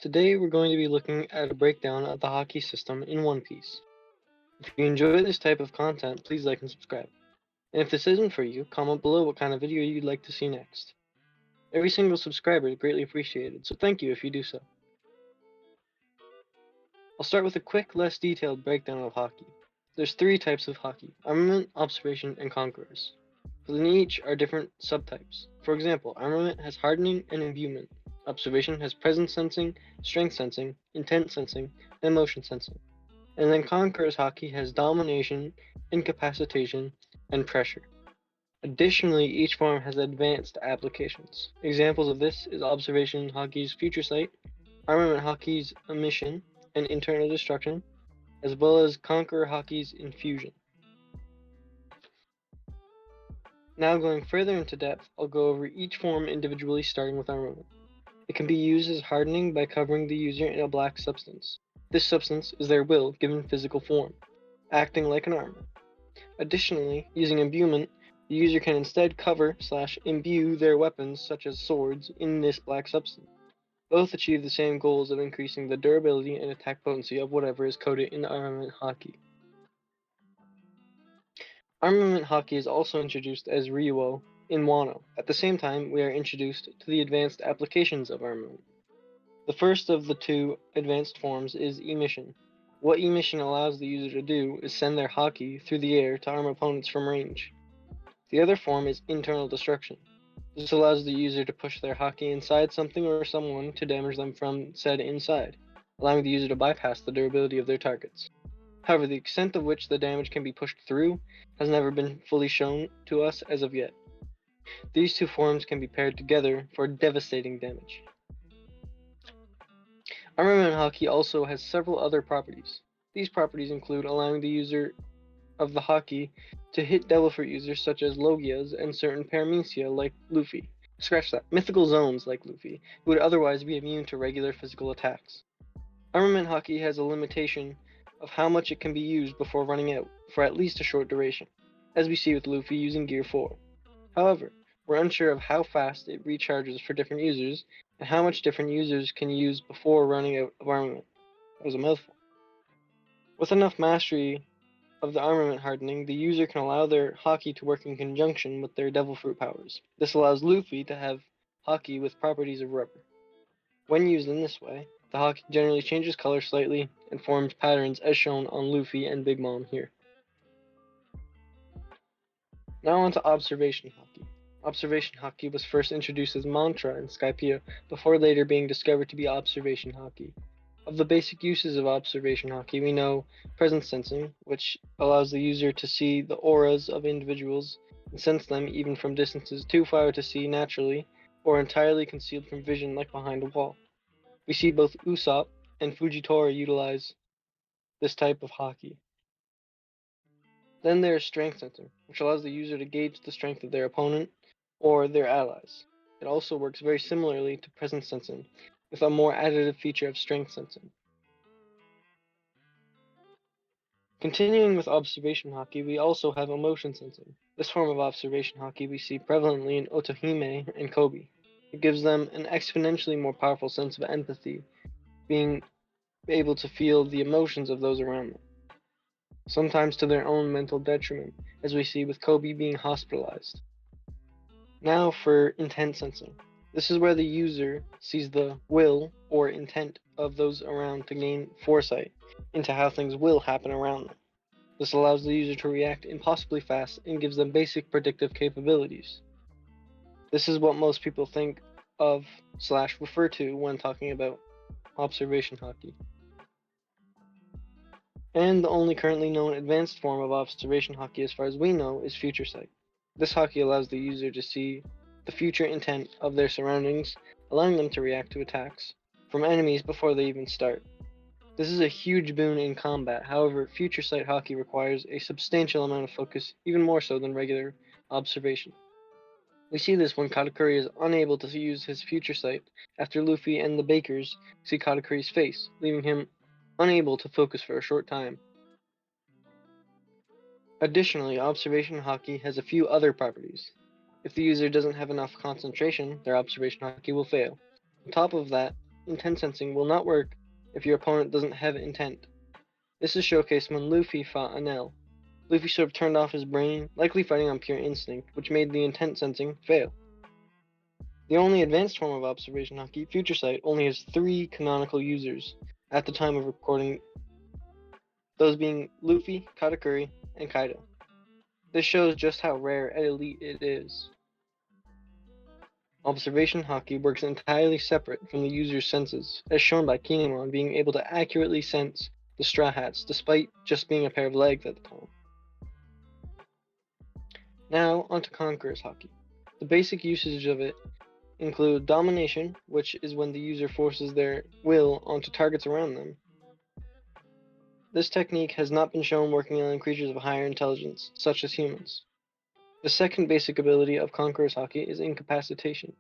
Today we're going to be looking at a breakdown of the Haki system in One Piece. If you enjoy this type of content, please like and subscribe. And if this isn't for you, comment below what kind of video you'd like to see next. Every single subscriber is greatly appreciated, so thank you if you do so. I'll start with a quick, less detailed breakdown of Haki. There's three types of Haki: Armament, Observation, and Conquerors. Within each are different subtypes. For example, Armament has Hardening and Imbuement. Observation has Presence Sensing, Strength Sensing, Intent Sensing, and Motion Sensing. And then Conqueror's Haki has Domination, Incapacitation, and Pressure. Additionally, each form has advanced applications. Examples of this is Observation Haki's Future Sight, Armament Haki's Emission and Internal Destruction, as well as Conqueror Haki's Infusion. Now going further into depth, I'll go over each form individually, starting with Armament. It can be used as hardening by covering the user in a black substance. This substance is their will given physical form, acting like an armor. Additionally, using imbuement, the user can instead cover/imbue their weapons, such as swords, in this black substance. Both achieve the same goals of increasing the durability and attack potency of whatever is coated in the Armament Haki. Armament Haki is also introduced as Ryuo in Wano. At the same time, we are introduced to the advanced applications of armament. The first of the two advanced forms is Emission. What Emission allows the user to do is send their Haki through the air to arm opponents from range. The other form is Internal Destruction. This allows the user to push their Haki inside something or someone to damage them from said inside, allowing the user to bypass the durability of their targets. However, the extent of which the damage can be pushed through has never been fully shown to us as of yet. These two forms can be paired together for devastating damage. Armament Haki also has several other properties. These properties include allowing the user of the Haki to hit Devil Fruit users such as Logias and certain Paramecia like Luffy. Scratch that, mythical zones like Luffy, who would otherwise be immune to regular physical attacks. Armament Haki has a limitation of how much it can be used before running out for at least a short duration, as we see with Luffy using Gear 4. However, we're unsure of how fast it recharges for different users and how much different users can use before running out of armament. That was a mouthful. With enough mastery of the armament hardening, the user can allow their Haki to work in conjunction with their Devil Fruit powers. This allows Luffy to have Haki with properties of rubber. When used in this way, the Haki generally changes color slightly and forms patterns as shown on Luffy and Big Mom here. Now on to Observation Haki. Observation Haki was first introduced as Mantra in Skypiea before later being discovered to be Observation Haki. Of the basic uses of Observation Haki, we know Presence Sensing, which allows the user to see the auras of individuals and sense them even from distances too far to see naturally or entirely concealed from vision like behind a wall. We see both Usopp and Fujitora utilize this type of Haki. Then there is Strength Sensing, which allows the user to gauge the strength of their opponent or their allies. It also works very similarly to Presence Sensing, with a more additive feature of Strength Sensing. Continuing with Observation Haki, we also have Emotion Sensing. This form of Observation Haki we see prevalently in Otohime and Kobe. It gives them an exponentially more powerful sense of empathy, being able to feel the emotions of those around them, sometimes to their own mental detriment, as we see with Kobe being hospitalized. Now for Intent Sensing. This is where the user sees the will or intent of those around to gain foresight into how things will happen around them. This allows the user to react impossibly fast and gives them basic predictive capabilities. This is what most people think of / refer to when talking about Observation Haki. And the only currently known advanced form of Observation Haki as far as we know is Future Sight. This Haki allows the user to see the future intent of their surroundings, allowing them to react to attacks from enemies before they even start. This is a huge boon in combat. However, Future Sight Haki requires a substantial amount of focus, even more so than regular observation. We see this when Katakuri is unable to use his Future Sight after Luffy and the Bakers see Katakuri's face, leaving him unable to focus for a short time. Additionally, Observation Haki has a few other properties. If the user doesn't have enough concentration, their Observation Haki will fail. On top of that, intent sensing will not work if your opponent doesn't have intent. This is showcased when Luffy fought Enel. Luffy sort of turned off his brain, likely fighting on pure instinct, which made the intent sensing fail. The only advanced form of observation Haki, Future Sight, only has 3 canonical users at the time of recording, those being Luffy, Katakuri, and Kaido. This shows just how rare and elite it is. Observation Haki works entirely separate from the user's senses, as shown by Kinemon being able to accurately sense the Straw Hats despite just being a pair of legs at the time. Now, onto Conqueror's Haki. The basic usage of it include domination, which is when the user forces their will onto targets around them. This technique has not been shown working on creatures of higher intelligence, such as humans. The second basic ability of Conqueror's Haki is incapacitation.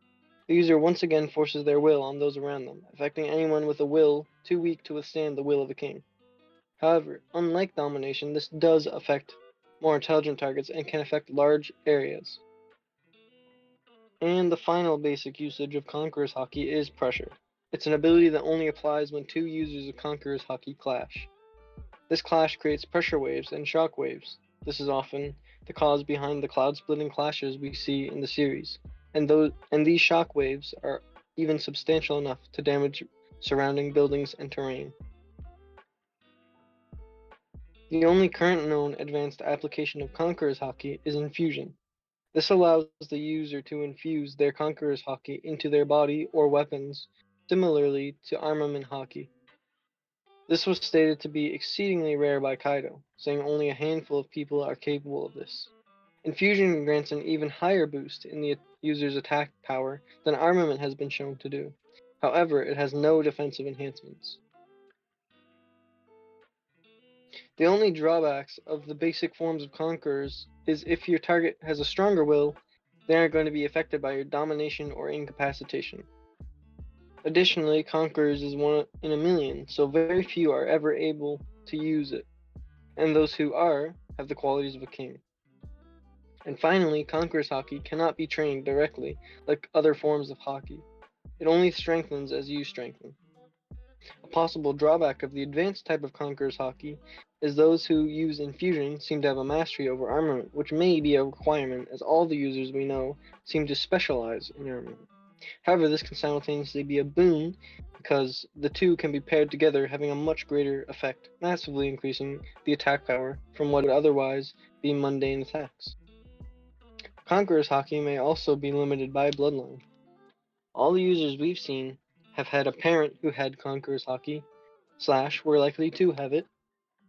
The user once again forces their will on those around them, affecting anyone with a will too weak to withstand the will of a king. However, unlike domination, this does affect more intelligent targets and can affect large areas. And the final basic usage of Conqueror's Haki is pressure. It's an ability that only applies when 2 users of Conqueror's Haki clash. This clash creates pressure waves and shock waves. This is often the cause behind the cloud-splitting clashes we see in the series, and these shock waves are even substantial enough to damage surrounding buildings and terrain. The only current known advanced application of Conqueror's Haki is infusion. This allows the user to infuse their Conqueror's Haki into their body or weapons, similarly to Armament Haki. This was stated to be exceedingly rare by Kaido, saying only a handful of people are capable of this. Infusion grants an even higher boost in the user's attack power than Armament has been shown to do. However, it has no defensive enhancements. The only drawbacks of the basic forms of Conquerors is if your target has a stronger will, they aren't going to be affected by your domination or incapacitation. Additionally, Conquerors is 1 in a million, so very few are ever able to use it, and those who are have the qualities of a king. And finally, Conqueror's Haki cannot be trained directly like other forms of Haki. It only strengthens as you strengthen. A possible drawback of the advanced type of Conqueror's Haki is those who use infusion seem to have a mastery over armament, which may be a requirement as all the users we know seem to specialize in armament. However, this can simultaneously be a boon because the two can be paired together, having a much greater effect, massively increasing the attack power from what would otherwise be mundane attacks. Conqueror's Haki may also be limited by bloodline. All the users we've seen have had a parent who had Conqueror's Haki, / were likely to have it,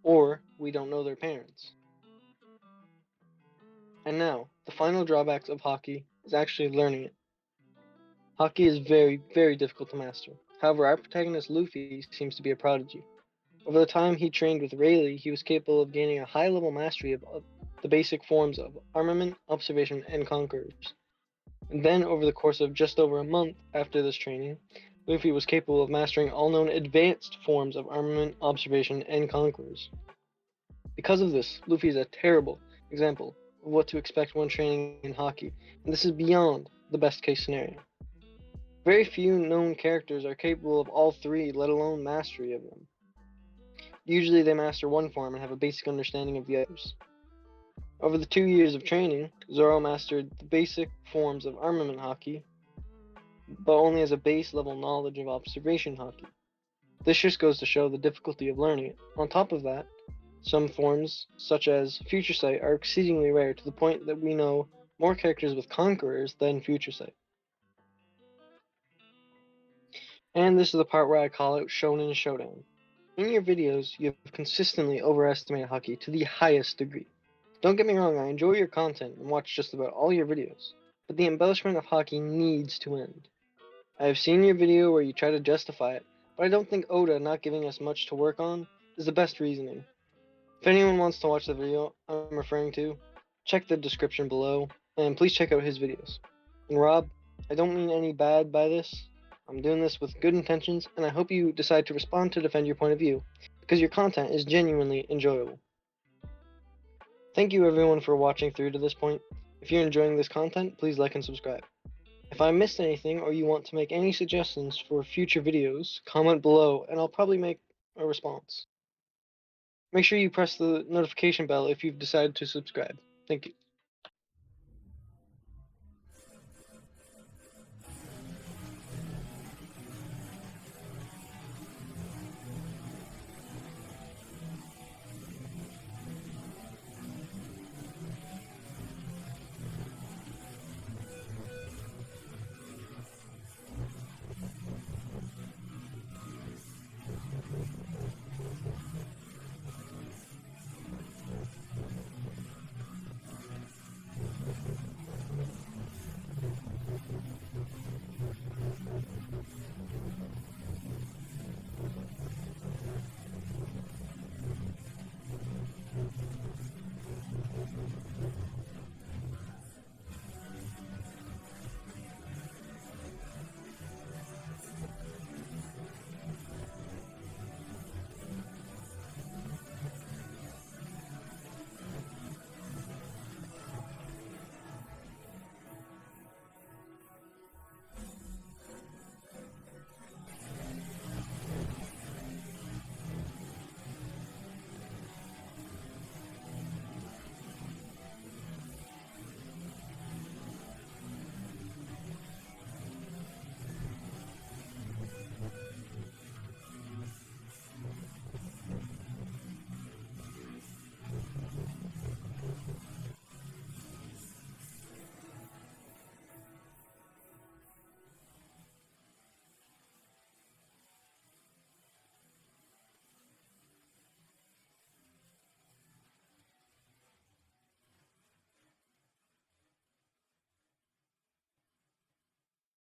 or we don't know their parents. And now, the final drawbacks of Haki is actually learning it. Haki is very, very difficult to master. However, our protagonist Luffy seems to be a prodigy. Over the time he trained with Rayleigh, he was capable of gaining a high-level mastery of the basic forms of Armament, Observation, and Conquerors. And then, over the course of just over a month after this training, Luffy was capable of mastering all known advanced forms of Armament, Observation, and Conquerors. Because of this, Luffy is a terrible example of what to expect when training in Haki, and this is beyond the best-case scenario. Very few known characters are capable of all 3, let alone mastery of them. Usually they master one form and have a basic understanding of the others. Over the 2 years of training, Zoro mastered the basic forms of Armament Haki, but only has a base level knowledge of Observation Haki. This just goes to show the difficulty of learning it. On top of that, some forms, such as Future Sight, are exceedingly rare to the point that we know more characters with Conquerors than Future Sight. And this is the part where I call it Shonen Showdown. In your videos, you have consistently overestimated Haki to the highest degree. Don't get me wrong, I enjoy your content and watch just about all your videos, but the embellishment of Haki needs to end. I have seen your video where you try to justify it, but I don't think Oda not giving us much to work on is the best reasoning. If anyone wants to watch the video I'm referring to, check the description below, and please check out his videos. And Rob, I don't mean any bad by this. I'm doing this with good intentions, and I hope you decide to respond to defend your point of view, because your content is genuinely enjoyable. Thank you everyone for watching through to this point. If you're enjoying this content, please like and subscribe. If I missed anything or you want to make any suggestions for future videos, comment below and I'll probably make a response. Make sure you press the notification bell if you've decided to subscribe. Thank you.